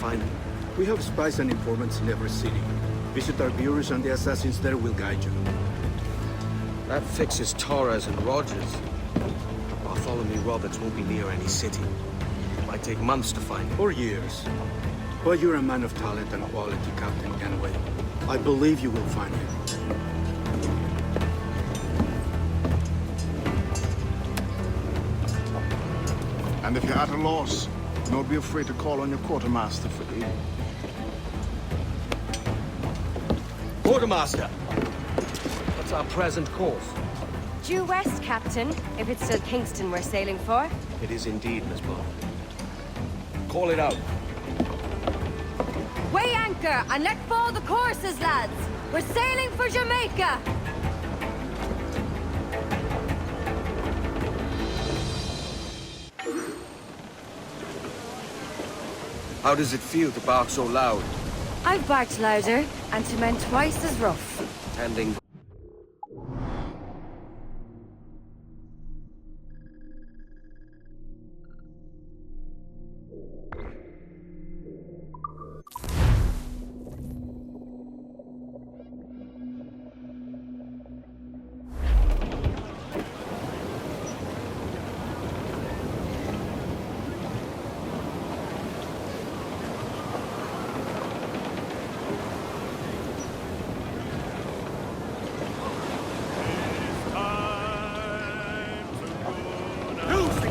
find them? We have spies and informants in every city. Visit our bureaus and the assassins there will guide you. That fixes Torres and Rogers. Bartholomew Roberts won't be near any city. It might take months to find him. Or years. But you're a man of talent and quality, Captain Kenway. I believe you will find him. And if you're at a loss, don't be afraid to call on your quartermaster for aid. Quartermaster! What's our present course? Due west, Captain, if it's still Kingston we're sailing for. It is indeed, Miss Bond. Call it out. Weigh anchor and let fall the courses, lads! We're sailing for Jamaica! How does it feel to bark so loud? I've barked louder, and to men twice as rough. Tending.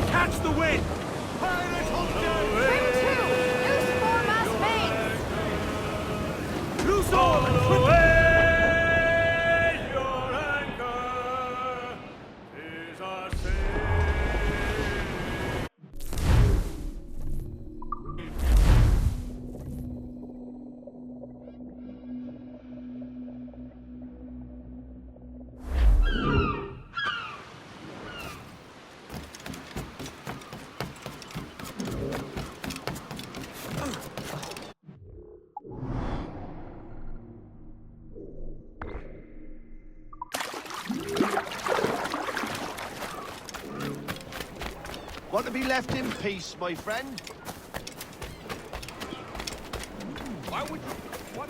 Catch the wind! Pirate Trim to! Loose foremast main! Loose all and away! Your anchor is our sail. Want to be left in peace, my friend? Why would you... What?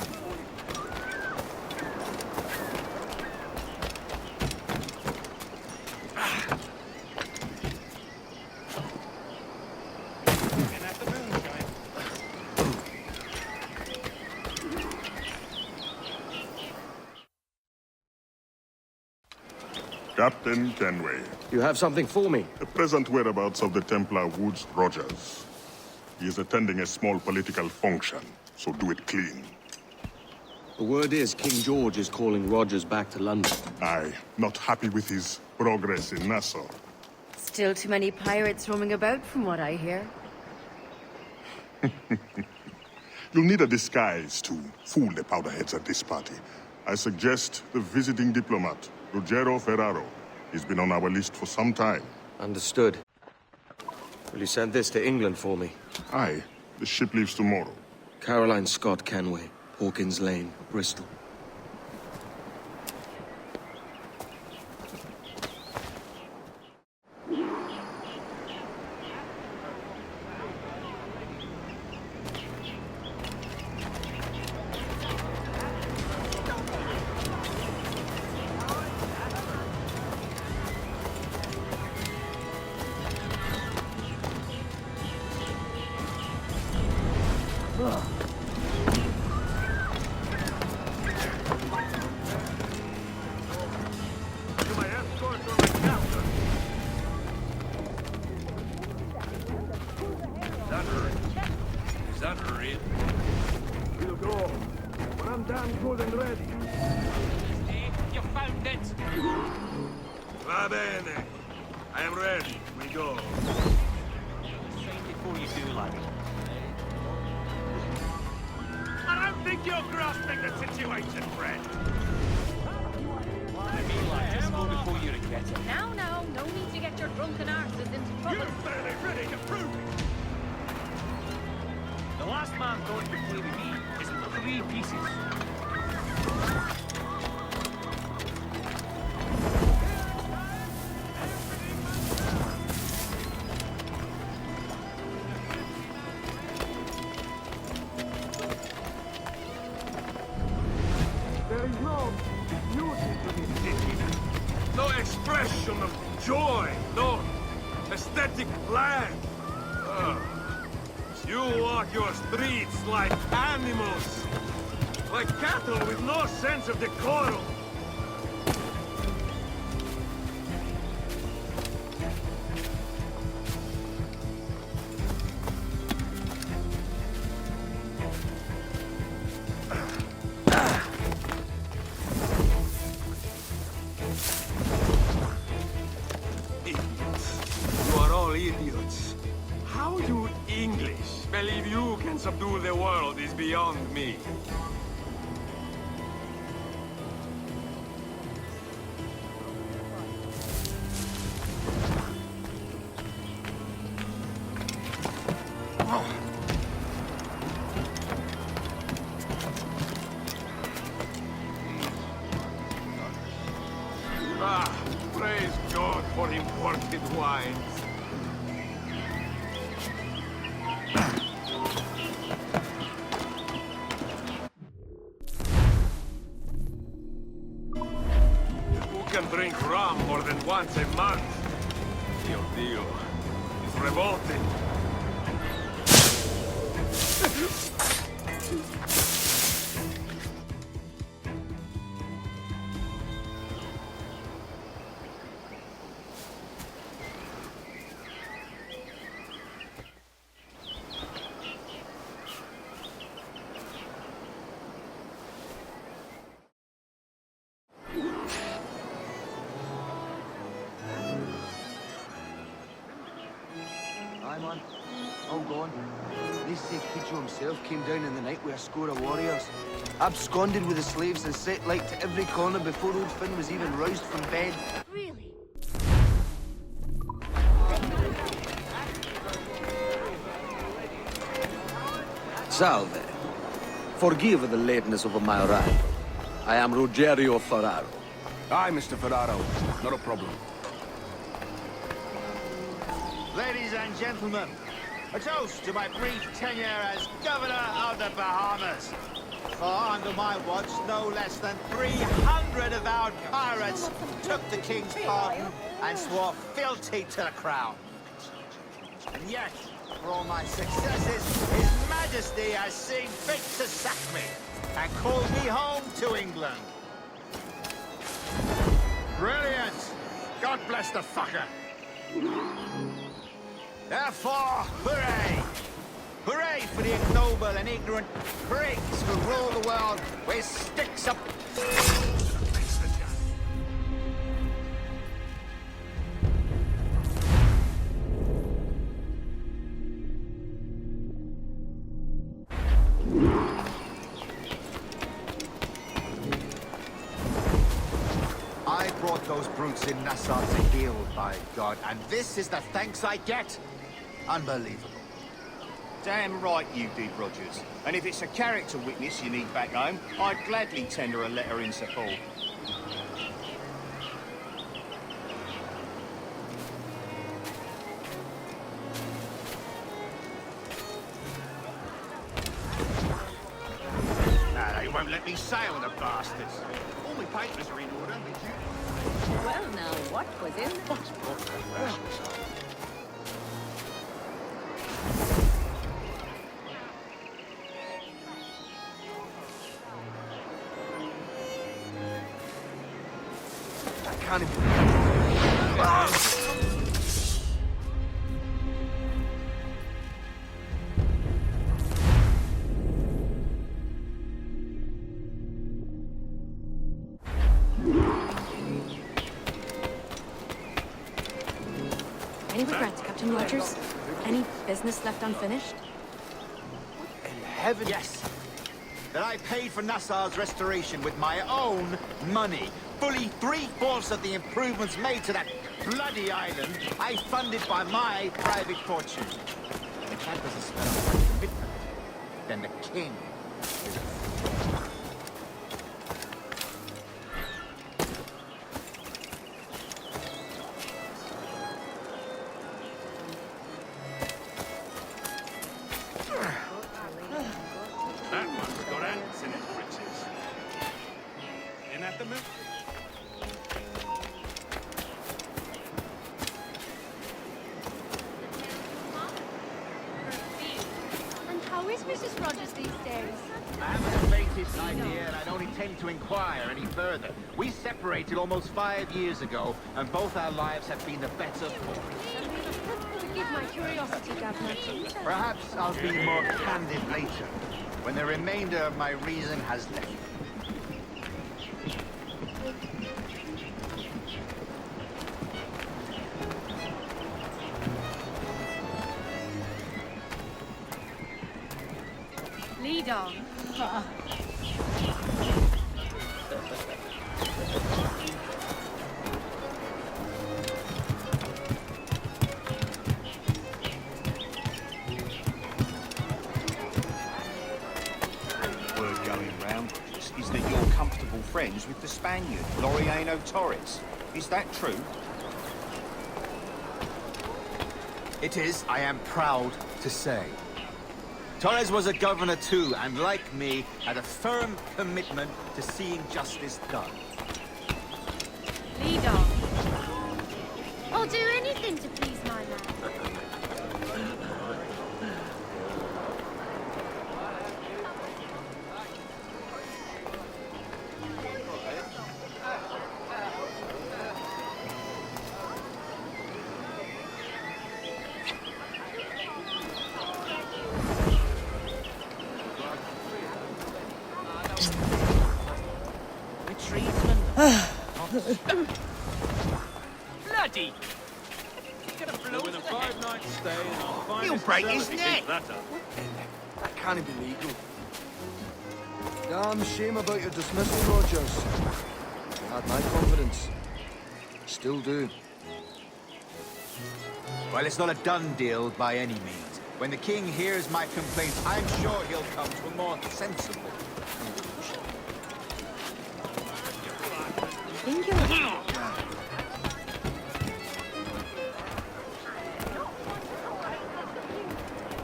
Captain Kenway, You have something for me? the present whereabouts of the Templar Woods Rogers. He is attending a small political function, so do it clean. The word is King George is calling Rogers back to London. Aye, not happy with his progress in Nassau. Still too many pirates roaming about, from what I hear. You'll need a disguise to fool the powderheads at this party. I suggest the visiting diplomat, Ruggiero Ferraro. He's been on our list for some time. Understood. Will you send this to England for me? Aye, the ship leaves tomorrow. Caroline Scott Kenway, Hawkins Lane, Bristol. Is that real? We'll go. When I'm damn good and ready. You found it! Va bene. I am ready. We go. Say before you do, lad. I don't think you're grasping the situation, friend. I mean, lad, just go before you regret it. Now, no need to get your drunken arses into trouble. You're barely ready to prove it. The last man thought to play with me is in 3 pieces. expression of joy, no aesthetic land. You walk your streets like animals, like cattle with no sense of decorum. You are all idiots. How you English believe you can subdue the world is beyond me. Ah, praise God for imported wines. Who can drink rum more than once a month? Dio Dio. It's revolting. Aye, man. All gone. They say Cujo himself came down in the night with a score of warriors, absconded with the slaves and set light to every corner before old Finn was even roused from bed. Really? Salve. Forgive the lateness of my arrival. I am Rogero Ferraro. Aye, Mr. Ferraro. Not a problem. Ladies and gentlemen, a toast to my brief tenure as Governor of the Bahamas. For under my watch, no less than 300 avowed pirates took the King's pardon and swore fealty to the crown. And yet, for all my successes, His Majesty has seen fit to sack me and called me home to England. Brilliant! God bless the fucker! Therefore, hooray! Hooray for the ignoble and ignorant prigs who rule the world with sticks up... I brought those brutes in Nassau to heel, by God, and this is the thanks I get? Unbelievable. Damn right you did, Rogers. And if it's a character witness you need back home, I'd gladly tender a letter in support. Nah, they won't let me sail, the bastards. All my papers are in order, but you... Well, now, what was in the box? Can't even... Any regrets, Captain Rogers? Any business left unfinished? In heaven... Yes. That I paid for Nassau's restoration with my own money. Fully 3/4 of the improvements made to that bloody island, I funded by my private fortune. And if that doesn't spell out my commitment, then the king is a fool. That one's got ants in its britches. In at the milk. Mrs. Rogers these days? I haven't the faintest idea, and I don't intend to inquire any further. We separated almost 5 years ago, and both our lives have been the better for it. Forgive my curiosity, Governor. Perhaps I'll be more candid later, when the remainder of my reason has left. Lead on. Word going round is that you're comfortable friends with the Spaniard, Laureano Torres. Is that true? It is, I am proud to say. Torres was a governor too, and like me, had a firm commitment to seeing justice done. Lead on. I'll do anything to please my man. Bloody! Gonna blow with a 5-night stay and I'll find He'll break his neck! That up. That can't be legal. Damn shame about your dismissal, Rogers. You had my confidence. Still do. Well, it's not a done deal by any means. When the king hears my complaints, I'm sure he'll come to a more sensible conclusion.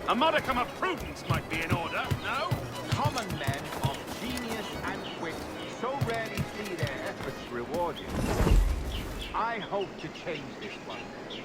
A modicum of prudence might be in order, no? Common men of genius and wit so rarely see their efforts rewarded. I hope to change this one day.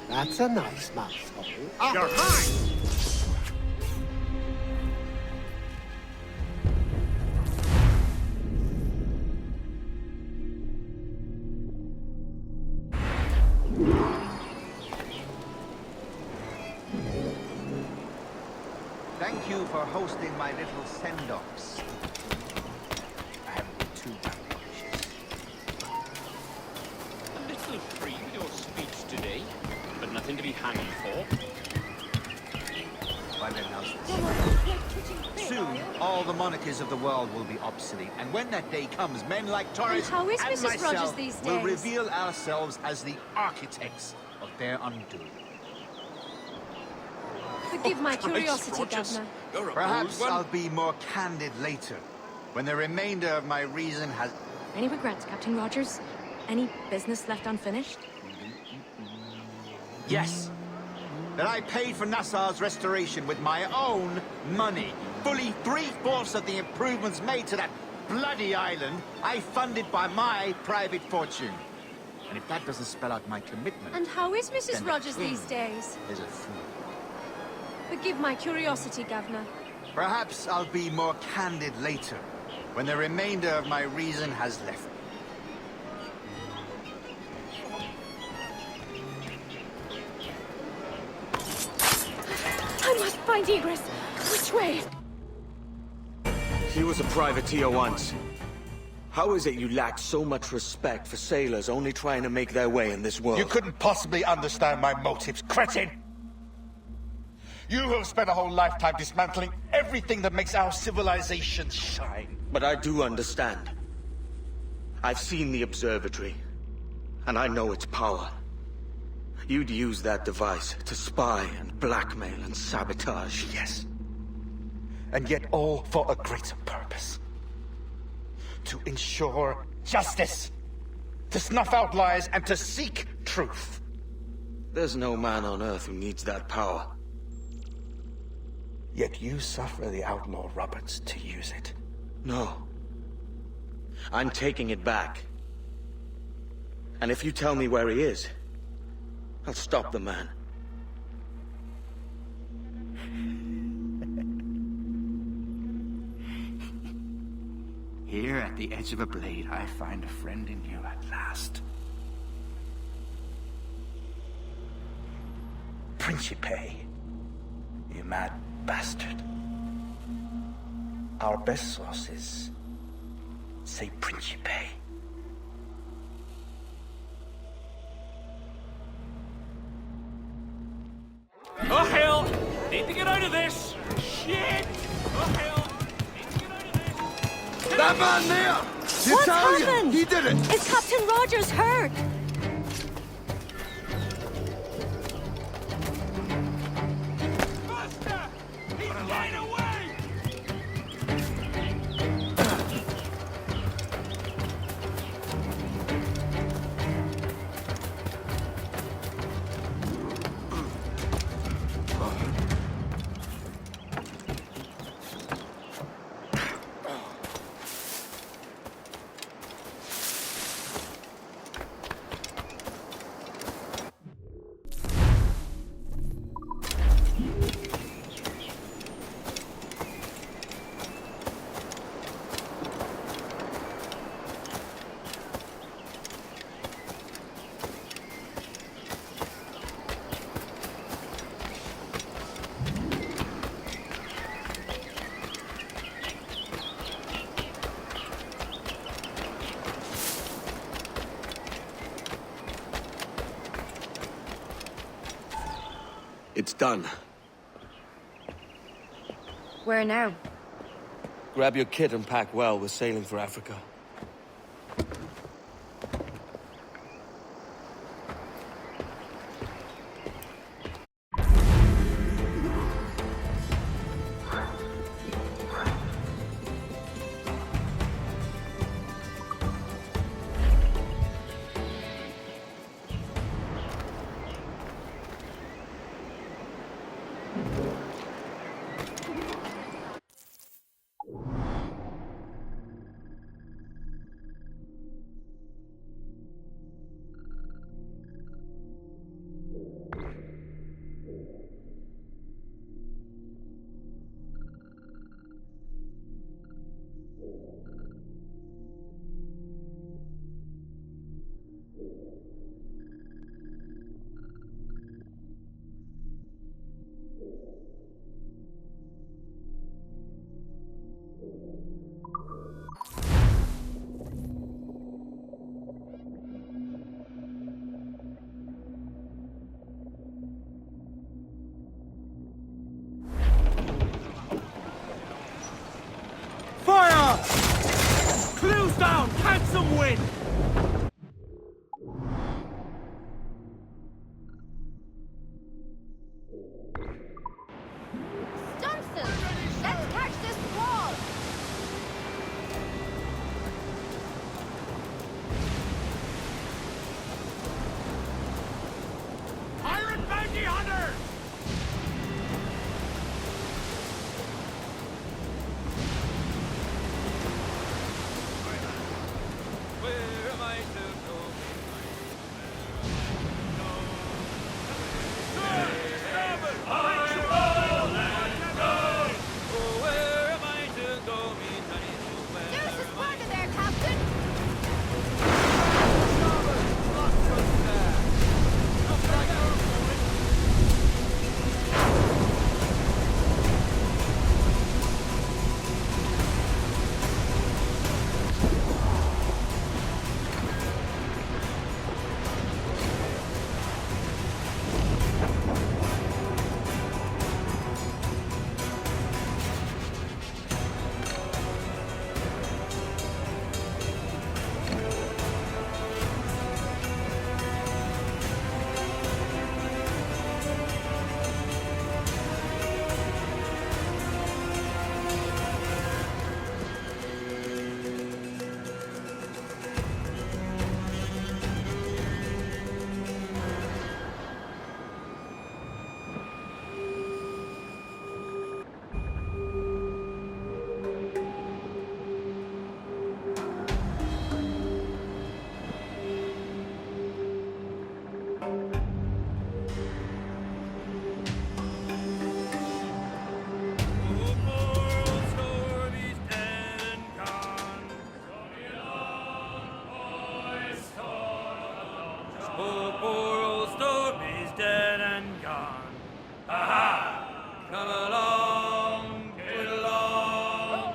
That's a nice mouthful. You're high! Thank you for hosting my little send-offs. I haven't been too rambunctious. A little free with your speech today, but nothing to be hanged for. Well, then, how's this? Soon, all the monarchies of the world will be obsolete, and when that day comes, men like Torres And how is and Mrs. myself Rogers these will days? reveal ourselves as the architects of their undoing. Forgive my Christ, curiosity, Rogers. Governor. You're a Perhaps bold one. I'll be more candid later, when the remainder of my reason has... Any regrets, Captain Rogers? Any business left unfinished? Yes! That I paid for Nassau's restoration with my own money. Fully 3/4 of the improvements made to that bloody island, I funded by my private fortune. And if that doesn't spell out my commitment... And how is Mrs. then the Rogers king these days? is a fool. Forgive my curiosity, Governor. Perhaps I'll be more candid later, when the remainder of my reason has left me. I must find egress. Which way? He was a privateer once. How is it you lack so much respect for sailors only trying to make their way in this world? You couldn't possibly understand my motives, cretin! You have spent a whole lifetime dismantling everything that makes our civilization shine. But I do understand. I've seen the observatory, And I know its power. You'd use that device to spy and blackmail and sabotage. Yes. And yet all for a greater purpose. To ensure justice. To snuff out lies and to seek truth. There's no man on Earth who needs that power. Yet you suffer the outlaw Roberts to use it. No. I'm taking it back. And if you tell me where he is, I'll stop the man. Here at the edge of a blade, I find a friend in you at last. Principe, you mad bastard. Our best sources say Principe. Oh hell! Need to get out of this! Shit! Oh hell! Need to get out of this! That man there! The What's Italian! happened? He did it! Is Captain Rogers hurt? Buster! He's getting away! It's done. Where now? Grab your kit and pack well. We're sailing for Africa. Oh, poor old Stormy's dead and gone. Aha! Come along, get along,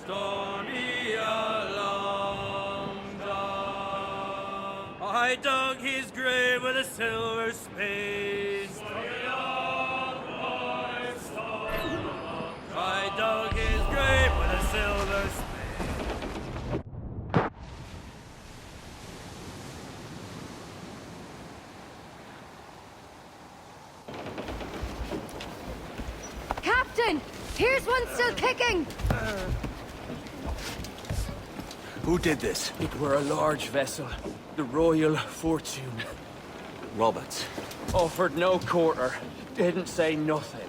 Stormy a long gone. I dug his grave with a silver spade. I dug his grave with a silver spade. Captain! Here's one still kicking! Who did this? It were a large vessel, the Royal Fortune. Roberts. Offered no quarter, didn't say nothing.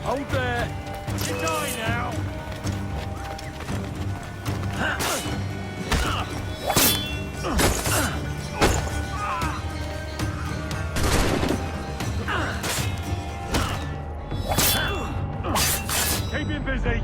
Hold there! You die now! Keep him busy!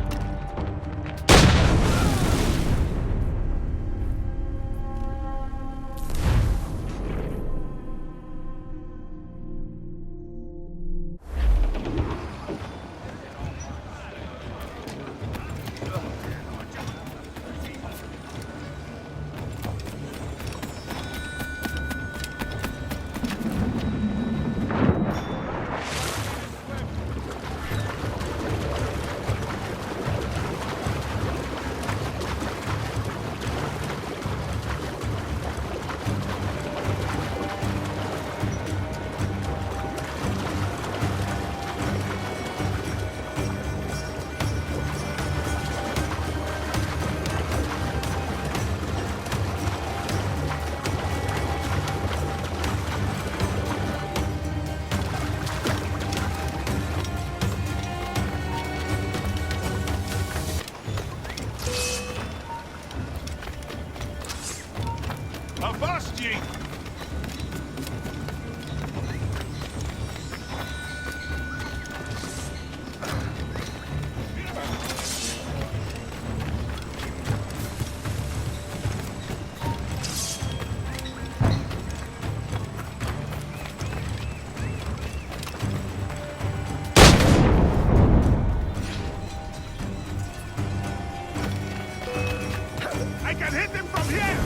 Avast ye! I can hit them from here!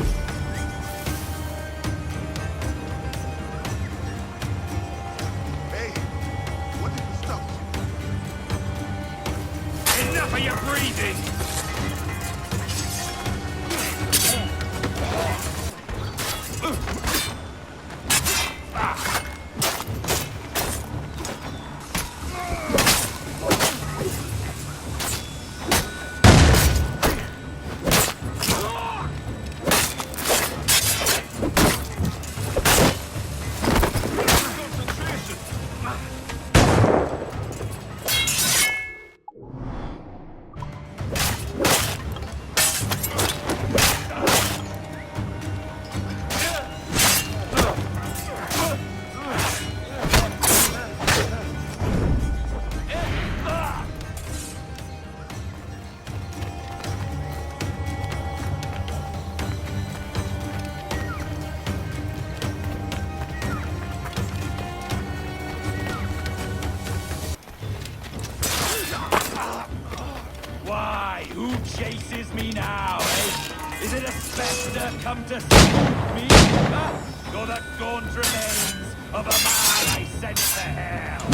master come to spook me? Huh? You're the gaunt remains of a man I sent to hell.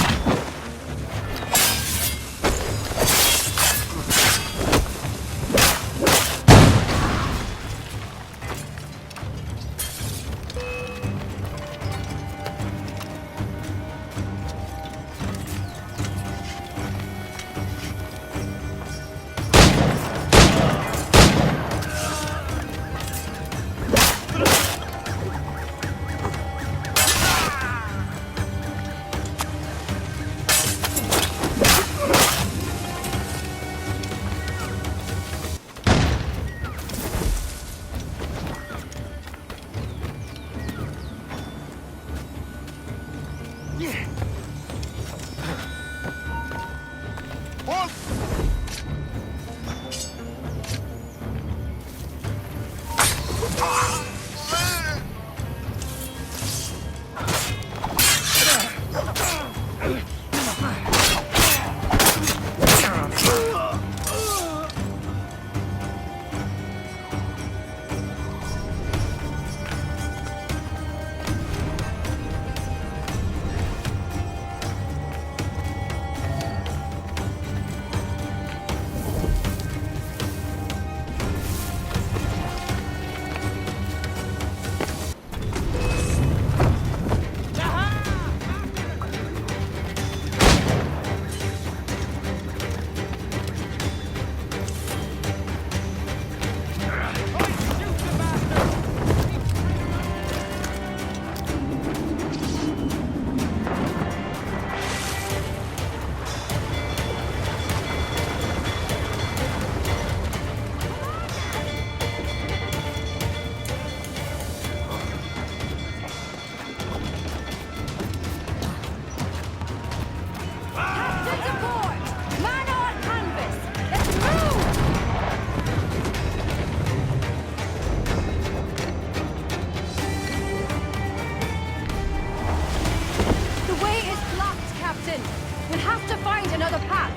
We'll have to find another path.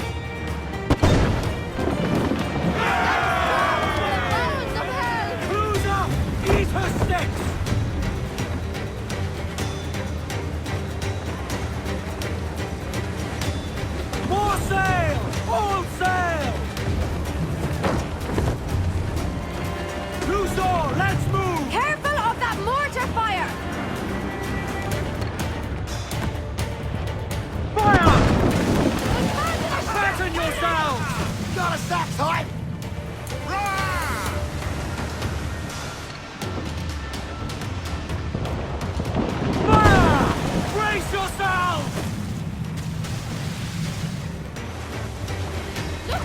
Cruiser! Eat her sticks! More sail! All sail! Luthor, let's move! Careful of that mortar fire! Fire! Fasten yourselves! Got a sack tight! Fire! Brace yourselves!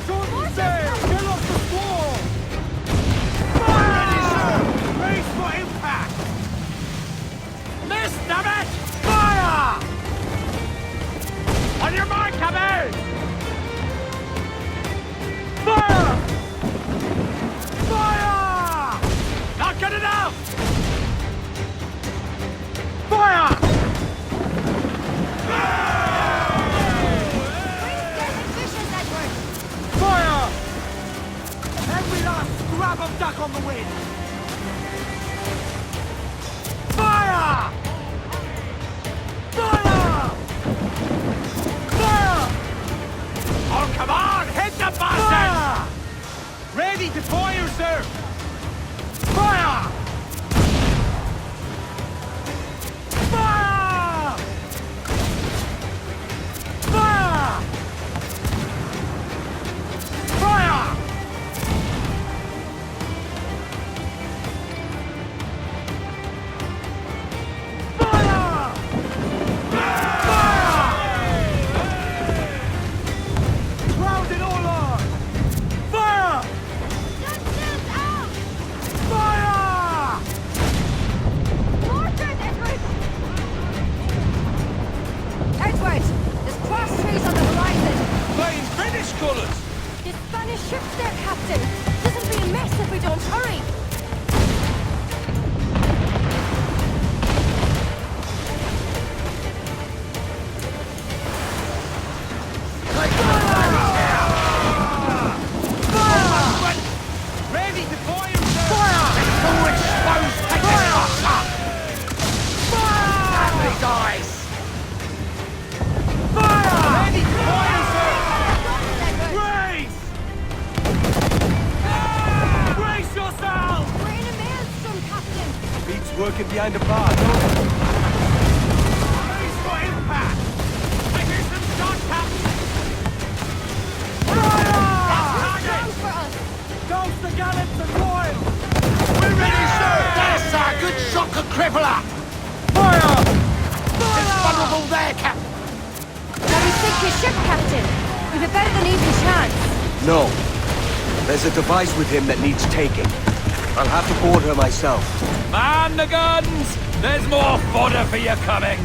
Shorten sail! Get off the squall! Fire! Ready, sir! Brace for impact! Miss, damn it! Fire! On your mark, come in! Fire! Fire! Not good enough! Fire! Fire! Every last scrap of duck on the wind! Fire! Fire! Fire! Oh, come on! Hit the bastard! Ready to fire, sir! Fire! Fire! Fire! Fire! working behind the bar, no? Brace for impact! I hear some shots, Captain! Ghost the gallants and royal! We're ready, sir! That's a good shocker crippler! Fire! It's vulnerable there, Captain! Shall we sink his ship, Captain? We've a better than even chance. No. There's a device with him that needs taking. I'll have to board her myself. Man the guns! There's more fodder for you coming!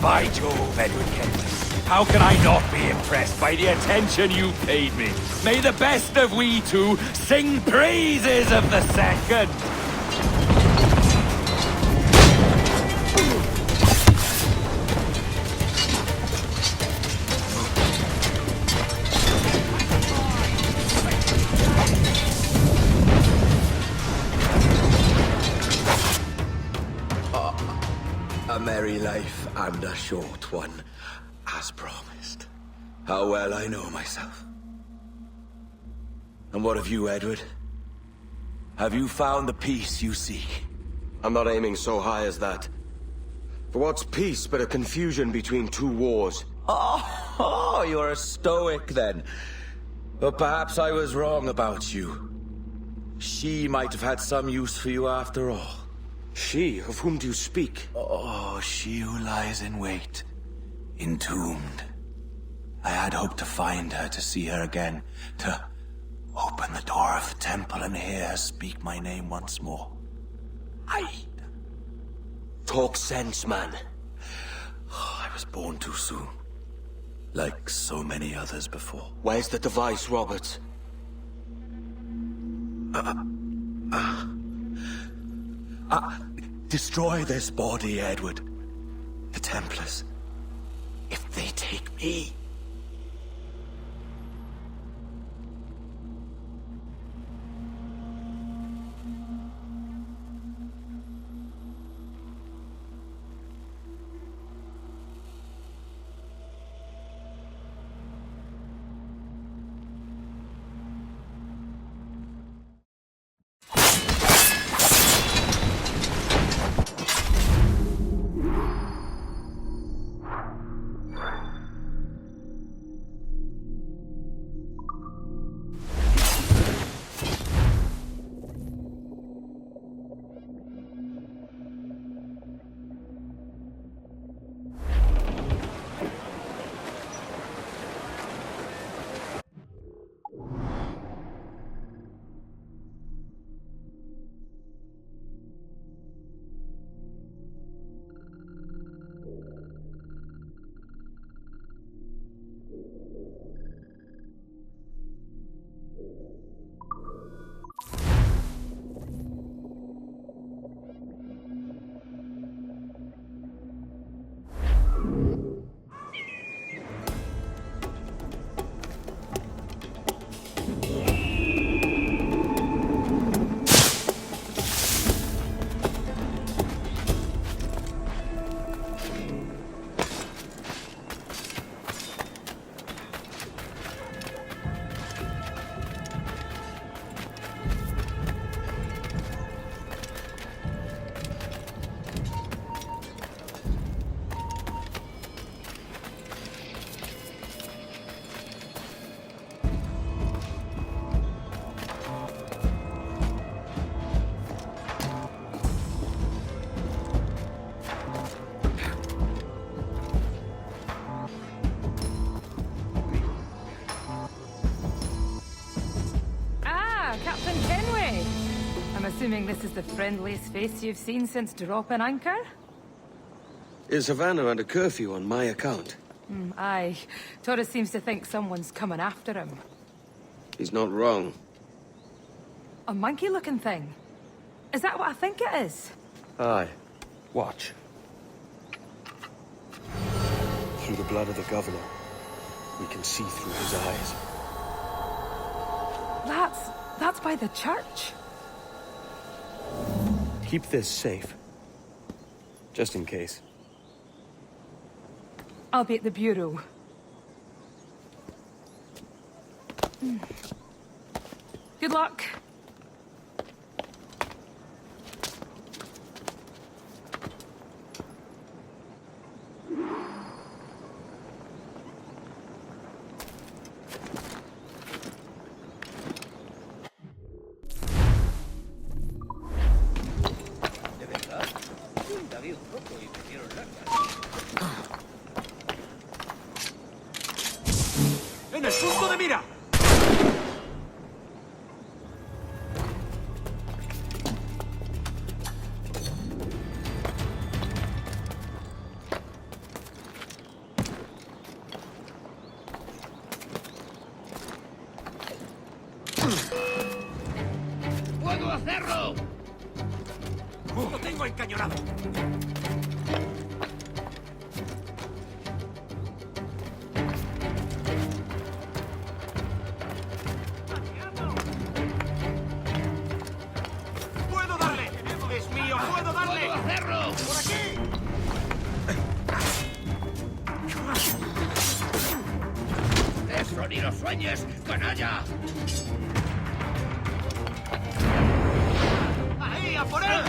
By Jove, Edward Kenton. How can I not be impressed by the attention you paid me? May the best of we two sing praises of the second! A merry life and a short one, as promised. How well I know myself. And what of you, Edward? Have you found the peace you seek? I'm not aiming so high as that. For what's peace but a confusion between two wars? Oh, you're a stoic then. But perhaps I was wrong about you. She might have had some use for you after all. She? Of whom do you speak? Oh, she who lies in wait, entombed. I had hoped to find her, to see her again, to open the door of the temple and hear her speak my name once more. Talk sense, man. Oh, I was born too soon. Like so many others before. Where's the device, Robert? Destroy this body, Edward. The Templars. If they take me... Captain Kenway! I'm assuming this is the friendliest face you've seen since dropping anchor? Is Havana under curfew on my account? Aye. Torres seems to think someone's coming after him. He's not wrong. A monkey-looking thing? Is that what I think it is? Aye. Watch. Through the blood of the governor, we can see through his eyes. That's by the church. Keep this safe. Just in case. I'll be at the bureau. Good luck. ¡En el punto de mira! ¡Puedo hacerlo! ¡Lo tengo encañonado! ¡Puedo darle! ¡Es mío! ¡Puedo darle! ¡Puedo hacerlo! ¡Por aquí! ¡Eso ni lo sueñes, canalla! ¡Ahí, a por él!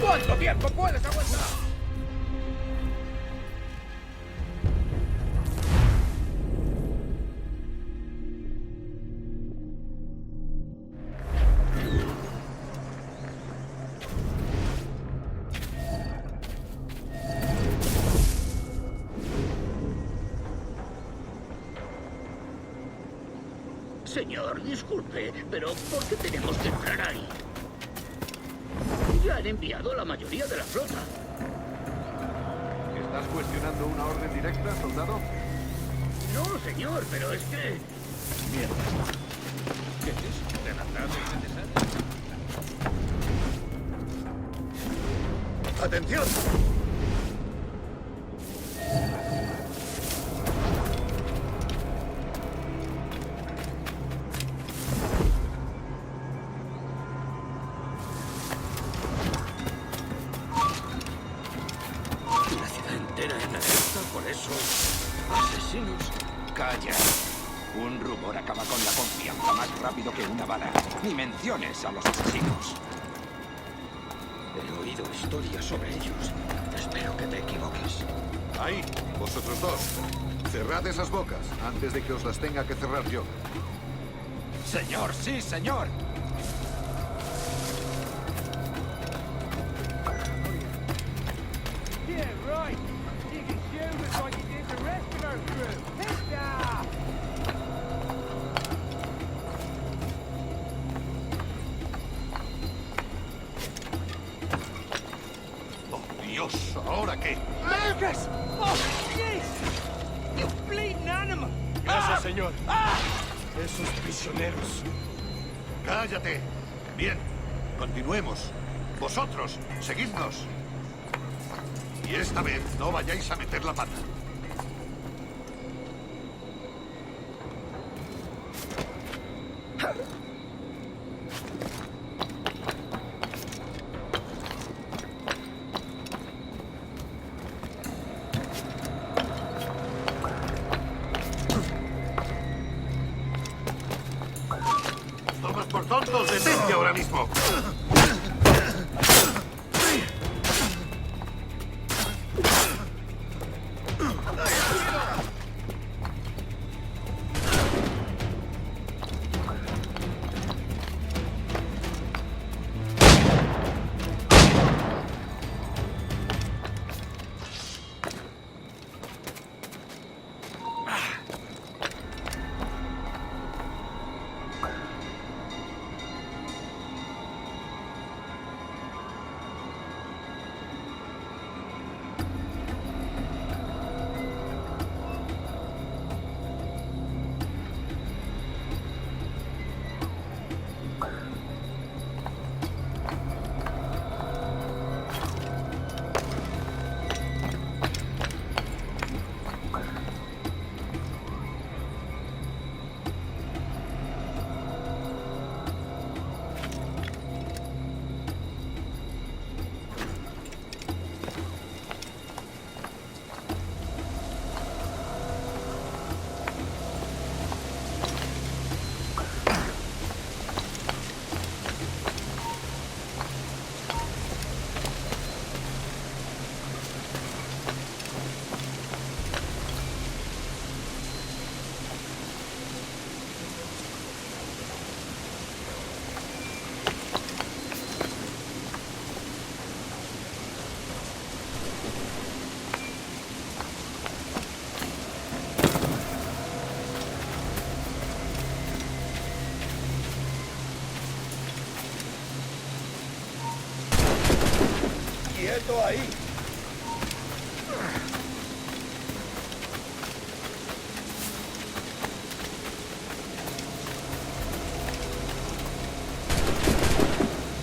¿Cuánto tiempo puedes aguantar? Señor, disculpe, pero ¿por qué tenemos que entrar ahí? Ya han enviado la mayoría de la flota. ¿Estás cuestionando una orden directa, soldado? No, señor, pero es que... Mierda. ¿Qué es? ¿Relanzarse innecesario? ¡Atención! La ciudad entera en alerta, por eso... Asesinos. Calla. Un rumor acaba con la confianza más rápido que una bala. Ni menciones a los asesinos. He oído historias sobre ellos. Espero que te equivoques. Ahí, vosotros dos. Cerrad esas bocas antes de que os las tenga que cerrar yo. Señor, sí, señor. Yeah, right. You can shoot us like you did the rest of our crew. Hit-da! ¡Oh, Dios! ¿Ahora qué? Lucas! Oh, jeez! You bleeding animal! Gracias, señor. Esos prisioneros. ¡Cállate! Bien, continuemos. Vosotros, seguidnos. Y esta vez no vayáis a meter la pata. ¡Tomas por tontos! ¡Detente ahora mismo! ¡Quieto ahí!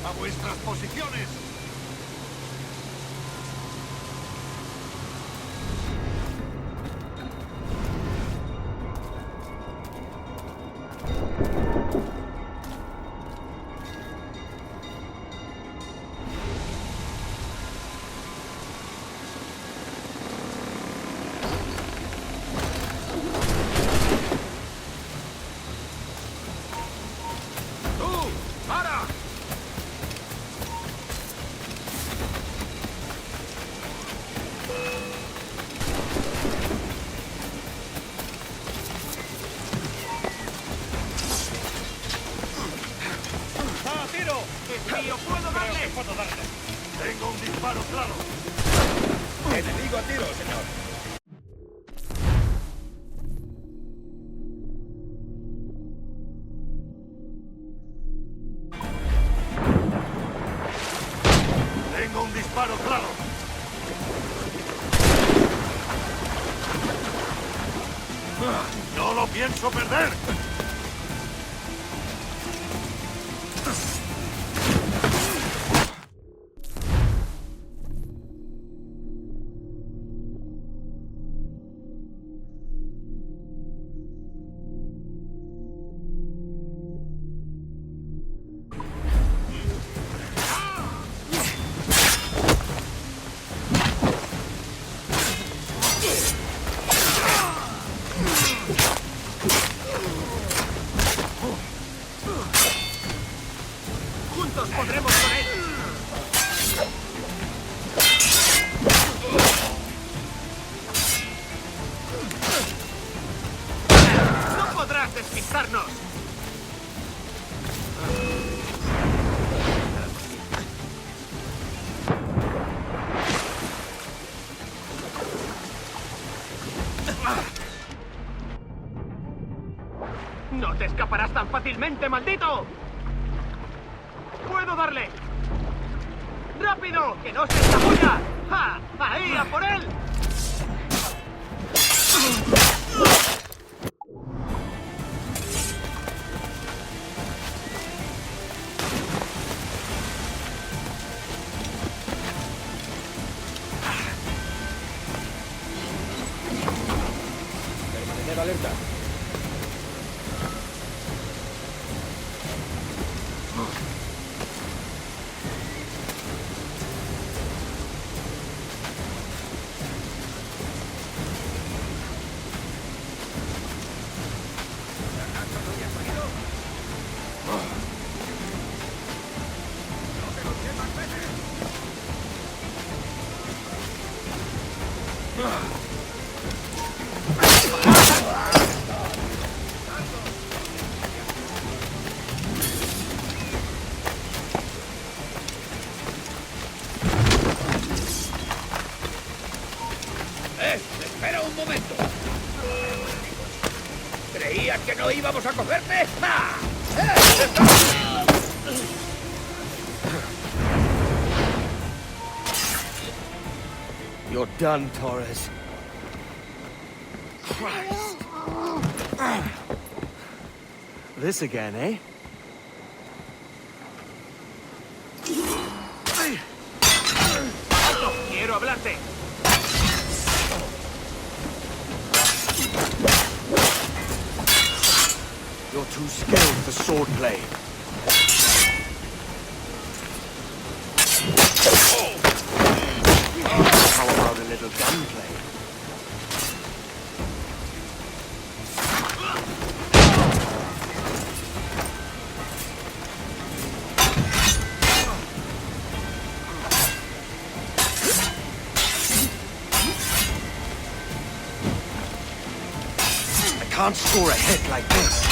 ¡A vuestras posiciones! ¿Qué puedo darle? Tengo un disparo claro. Enemigo a tiro, señor. Tengo un disparo claro. No lo pienso perder. ¡Juntos podremos con él! ¡No podrás despistarnos! ¡No te escaparás tan fácilmente, maldito! ¡Puedo darle! ¡Rápido! ¡Que no se escabulla! ¡Ja! ¡Ahí, a por él! Permanecer alerta. Espera un momento. ¿Creías que no íbamos a cogerte? ¡Ah! You're done, Torres. Christ. This again, eh? ¡Alto! ¡Quiero hablarte! You're too skilled for swordplay. How about a little gunplay? I can't score a hit like this.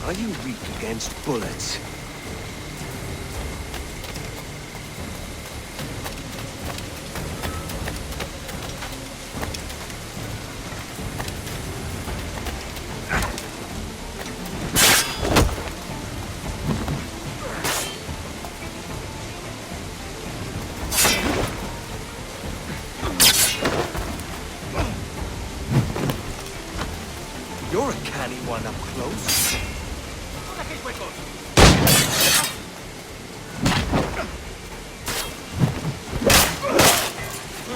Are you weak against bullets? You're a canny one up close.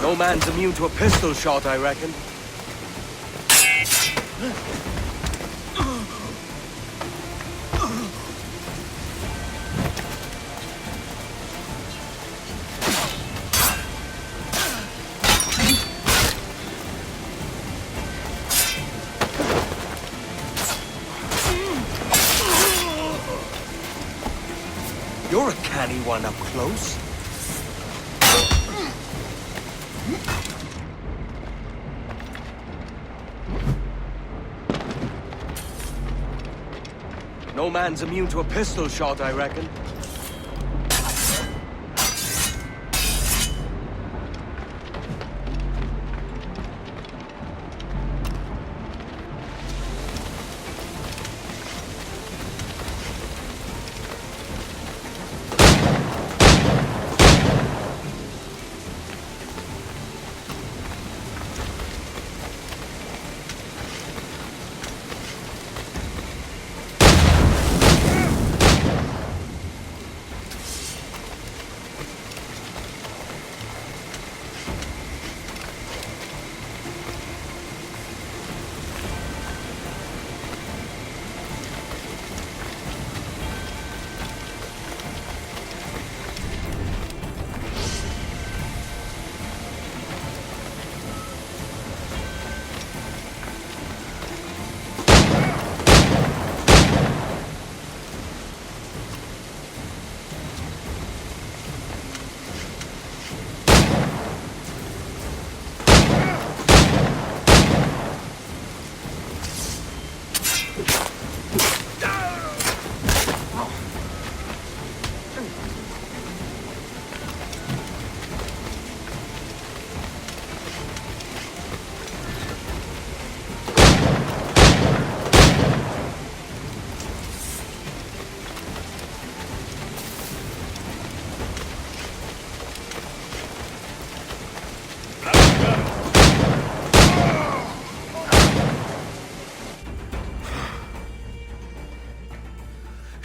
No man's immune to a pistol shot, I reckon. You're a canny one up close. No man's immune to a pistol shot, I reckon.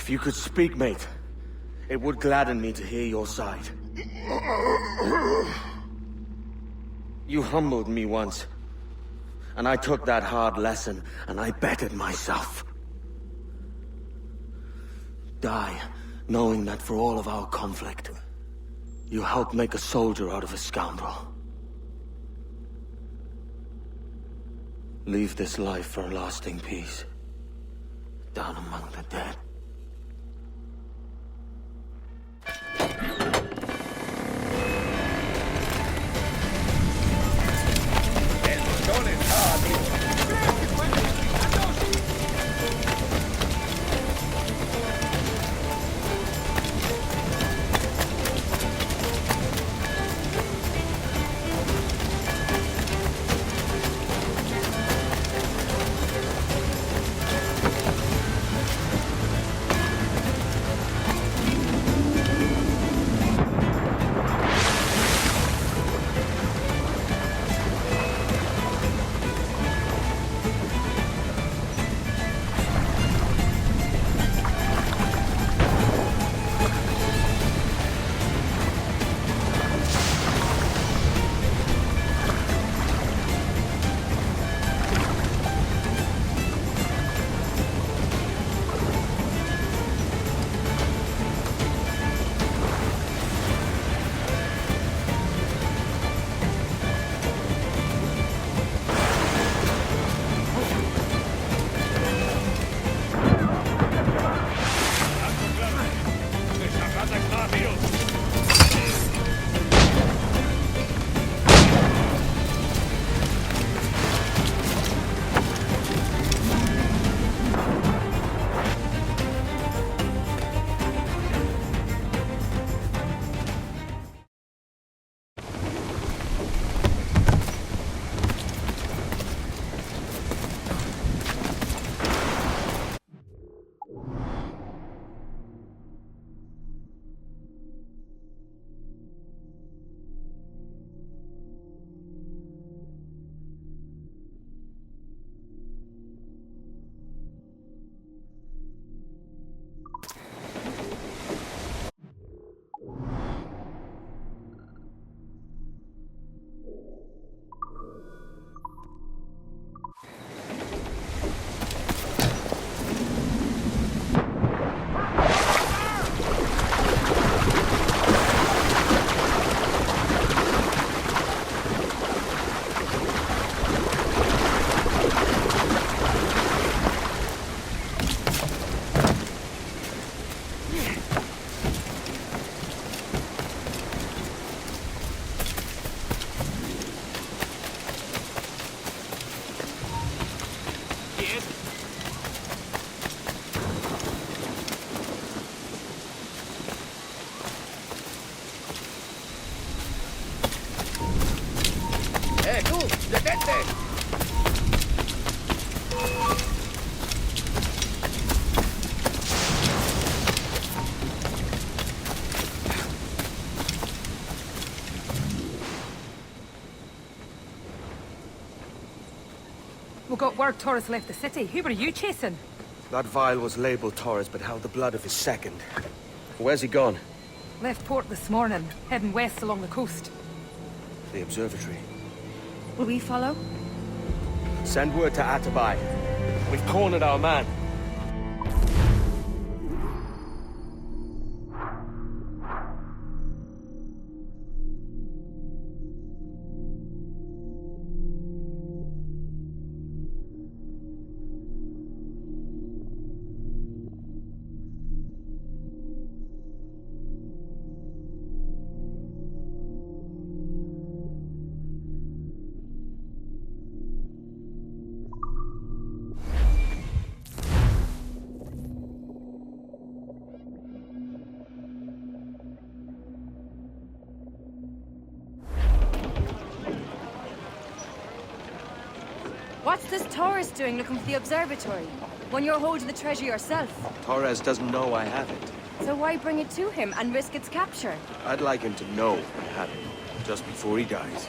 If you could speak, mate, it would gladden me to hear your side. You humbled me once, and I took that hard lesson, and I bettered myself. Die, knowing that for all of our conflict, you helped make a soldier out of a scoundrel. Leave this life for a lasting peace, down among the dead. ¡Detente! We got word Torres left the city. Who were you chasing? That vial was labeled Torres, but held the blood of his second. Where's he gone? Left port this morning, heading west along the coast. The observatory. Will we follow? Send word to Atabai. We've cornered our man. What's this Torres doing looking for the observatory? When you're holding the treasure yourself? Torres doesn't know I have it. So why bring it to him and risk its capture? I'd like him to know I have it, just before he dies.